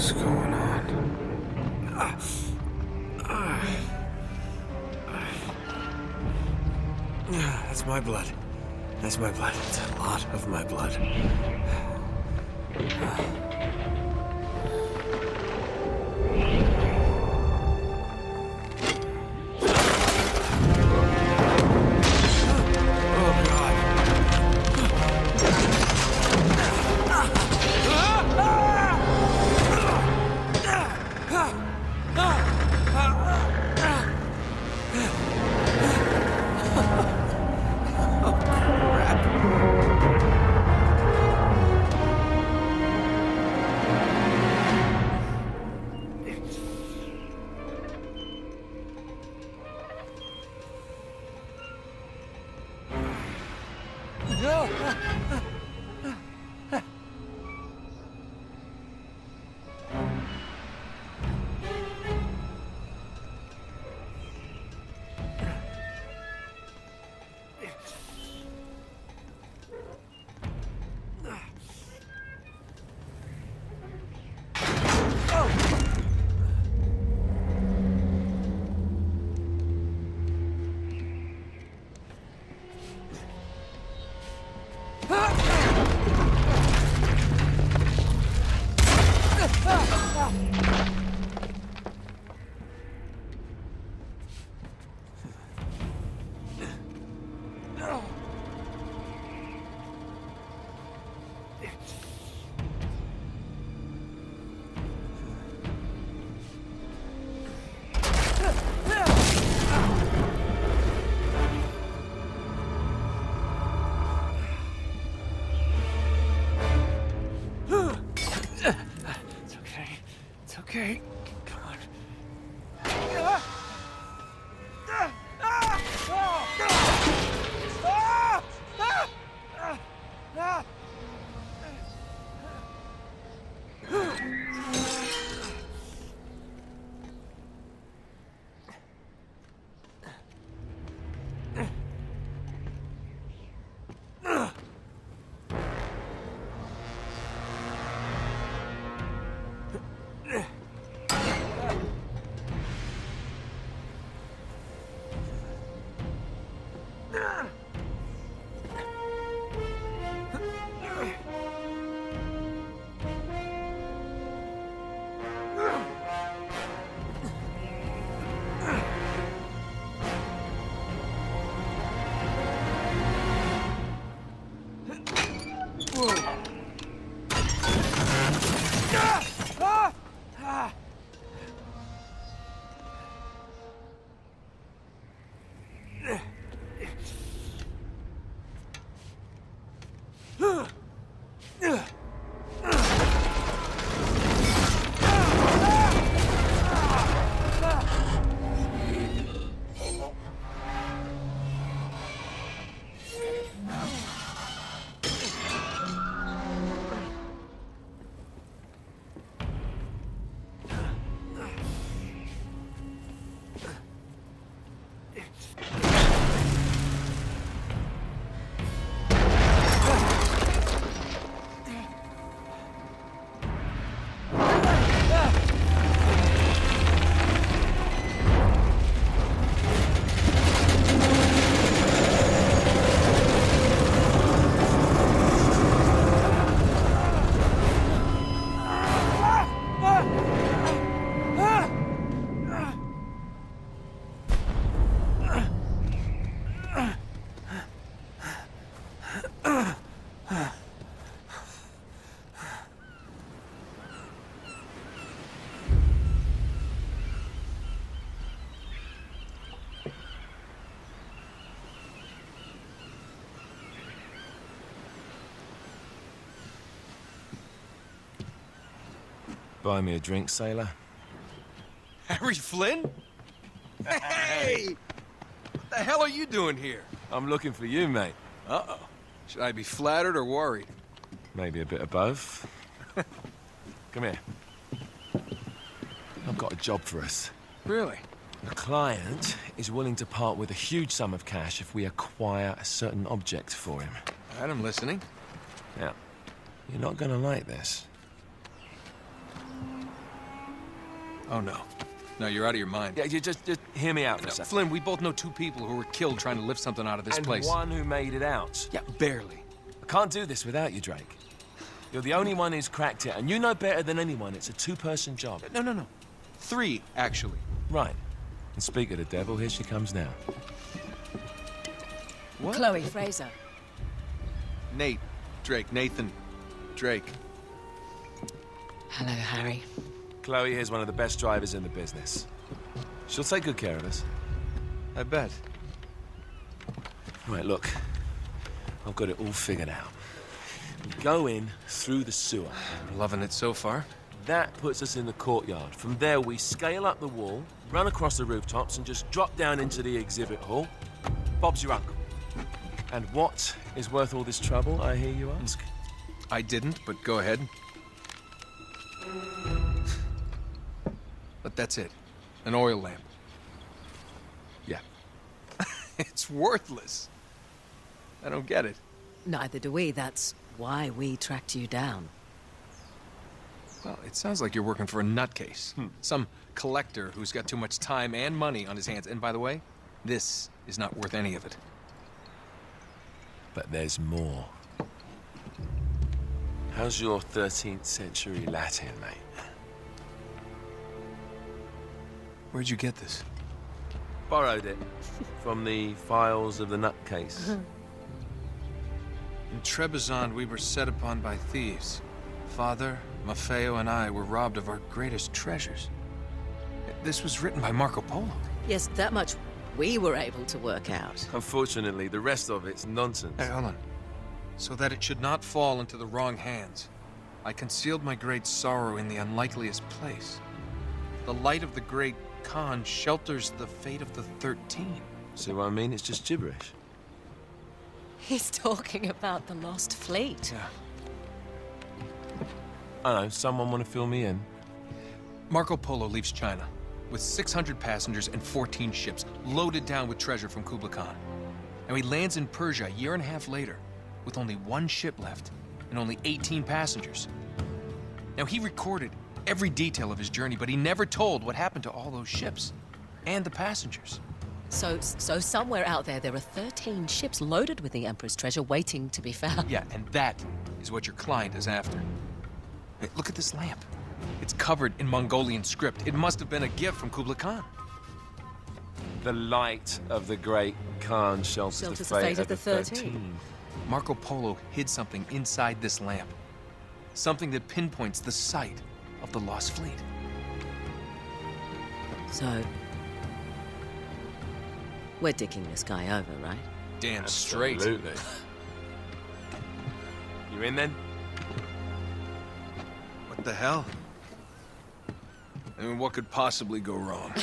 What's going on? That's my blood. That's my blood. It's a lot of my blood. Okay, come on. Buy me a drink, sailor. Harry Flynn? Hey! What the hell are you doing here? I'm looking for you, mate. Uh-oh. Should I be flattered or worried? Maybe a bit of both. Come here. I've got a job for us. Really? The client is willing to part with a huge sum of cash if we acquire a certain object for him. All right, I'm listening. Now, you're not gonna like this. Oh, no. No, you're out of your mind. Yeah, you just hear me out for a No, second. Flynn, we both know 2 people who were killed trying to lift something out of this And place. one who made it out. Yeah, barely. I can't do this without you, Drake. You're the only one who's cracked it, and you know better than anyone it's a 2-person job. No. 3, actually. Right. And speak of the devil, here she comes now. What? Chloe Fraser. Nate. Drake. Nathan. Drake. Hello, Harry. Chloe here's one of the best drivers in the business. She'll take good care of us. I bet. Right, look. I've got it all figured out. We go in through the sewer. Loving it so far. That puts us in the courtyard. From there, we scale up the wall, run across the rooftops, and just drop down into the exhibit hall. Bob's your uncle. And what is worth all this trouble, I hear you ask? I didn't, but go ahead. But that's it. An oil lamp. Yeah. It's worthless. I don't get it. Neither do we. That's why we tracked you down. Well, it sounds like you're working for a nutcase. Some collector who's got too much time and money on his hands. And by the way, this is not worth any of it. But there's more. How's your 13th century Latin, mate? Where'd you get this? Borrowed it from the files of the nutcase. In Trebizond, we were set upon by thieves. Father, Maffeo, and I were robbed of our greatest treasures. This was written by Marco Polo. Yes, that much we were able to work out. Unfortunately, the rest of it's nonsense. Hey, hold on. So that it should not fall into the wrong hands, I concealed my great sorrow in the unlikeliest place. The light of the great Khan shelters the fate of the 13. See what I mean? It's just gibberish. He's talking about the lost fleet. Yeah. I know, someone want to fill me in? Marco Polo leaves China with 600 passengers and 14 ships, loaded down with treasure from Kublai Khan. And he lands in Persia a year and a half later, with only 1 ship left and only 18 passengers. Now, he recorded every detail of his journey, but he never told what happened to all those ships and the passengers. So somewhere out there are 13 ships loaded with the Emperor's treasure waiting to be found. Yeah, and that is what your client is after. Hey, look at this lamp. It's covered in Mongolian script. It must have been a gift from Kublai Khan. The light of the great Khan shelters the fate of the 13. Marco Polo hid something inside this lamp. Something that pinpoints the site of the lost fleet. So, we're dicking this guy over, right? Damn straight. Absolutely. You in then? What the hell? I mean, what could possibly go wrong?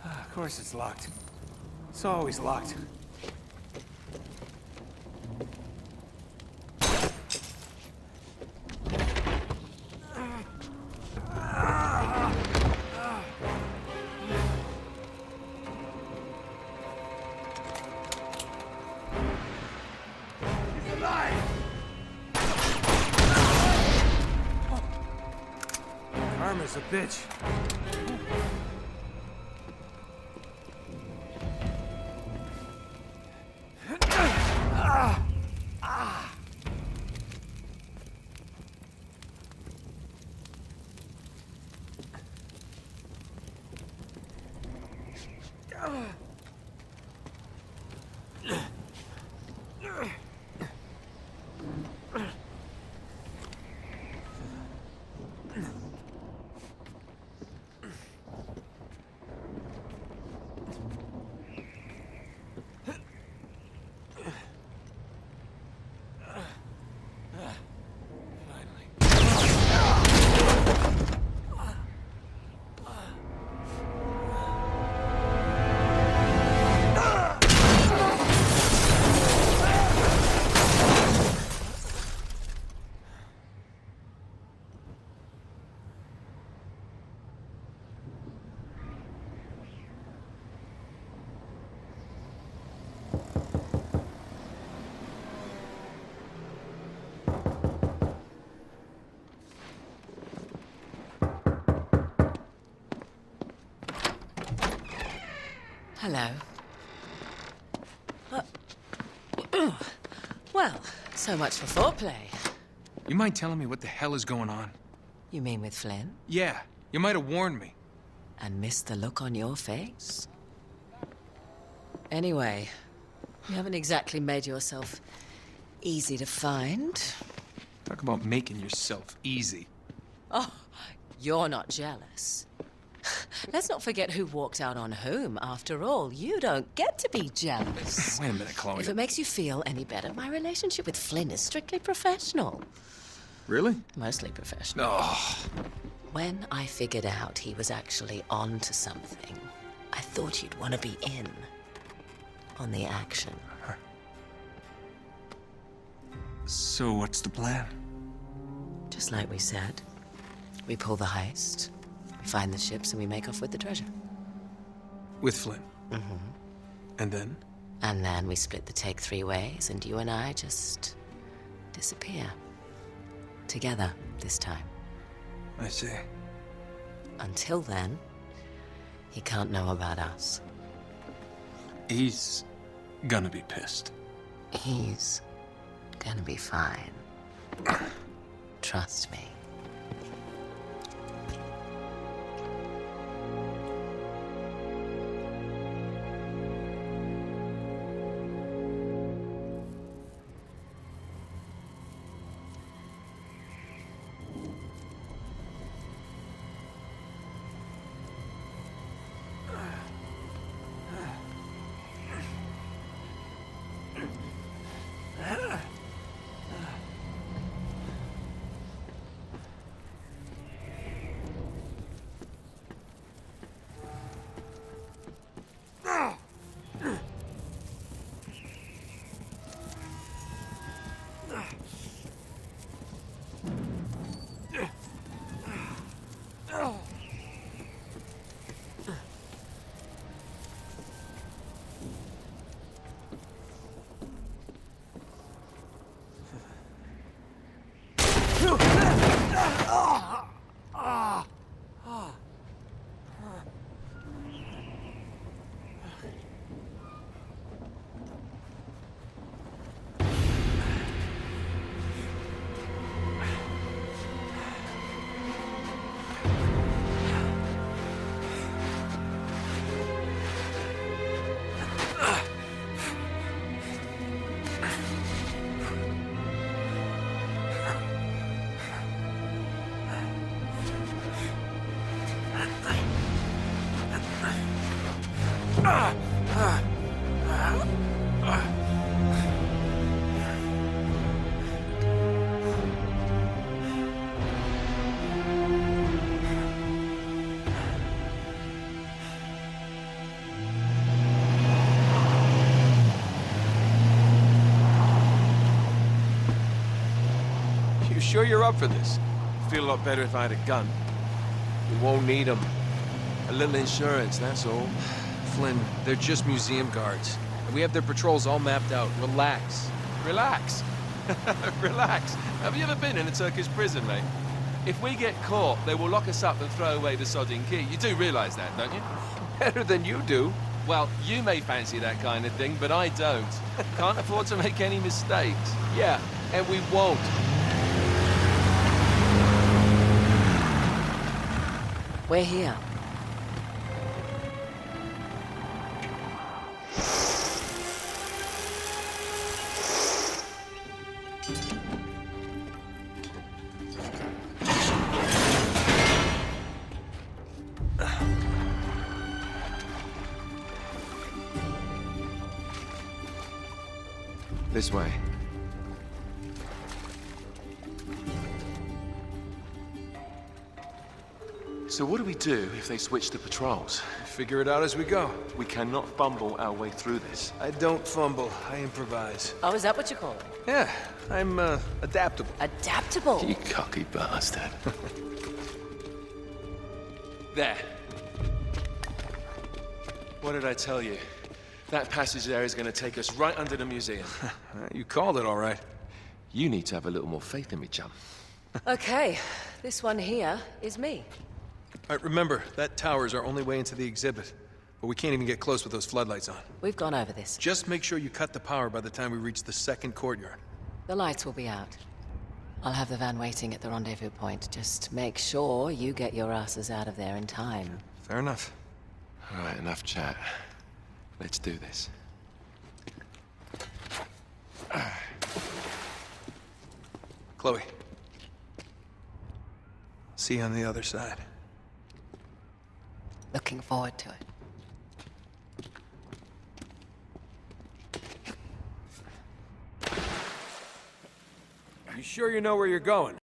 Of course it's locked. It's always locked. He's alive! Karma's a bitch. Hello. Well, so much for foreplay. You mind telling me what the hell is going on? You mean with Flynn? Yeah, you might have warned me. And missed the look on your face? Anyway, you haven't exactly made yourself easy to find. Talk about making yourself easy. Oh, you're not jealous. Let's not forget who walked out on whom. After all, you don't get to be jealous. Wait a minute, Chloe. If it makes you feel any better, my relationship with Flynn is strictly professional. Really? Mostly professional. Oh. When I figured out he was actually on to something, I thought you'd want to be in on the action. So what's the plan? Just like we said, we pull the heist, we find the ships, and we make off with the treasure. With Flynn? Mm-hmm. And then? And then we split the take 3 ways, and you and I just disappear. Together, this time. I see. Until then, he can't know about us. He's gonna be pissed. He's gonna be fine. Trust me. Sure you're up for this? Feel a lot better if I had a gun. We won't need them. A little insurance, that's all. Flynn, they're just museum guards. And we have their patrols all mapped out. Relax. Relax. Relax. Have you ever been in a Turkish prison, mate? If we get caught, they will lock us up and throw away the sodding key. You do realize that, don't you? Better than you do. Well, you may fancy that kind of thing, but I don't. Can't afford to make any mistakes. Yeah, and we won't. We're here. This way. So what do we do if they switch the patrols? Figure it out as we go. We cannot fumble our way through this. I don't fumble, I improvise. Oh, is that what you call it? Yeah, I'm adaptable. Adaptable. You cocky bastard. There. What did I tell you? That passage there is going to take us right under the museum. You called it all right. You need to have a little more faith in me, chum. Okay, this one here is me. All right, remember, that tower is our only way into the exhibit. but we can't even get close with those floodlights on. We've gone over this. Just make sure you cut the power by the time we reach the second courtyard. The lights will be out. I'll have the van waiting at the rendezvous point. Just make sure you get your asses out of there in time. Fair enough. All right, enough chat. Let's do this. Chloe. See you on the other side. Looking forward to it. You sure you know where you're going?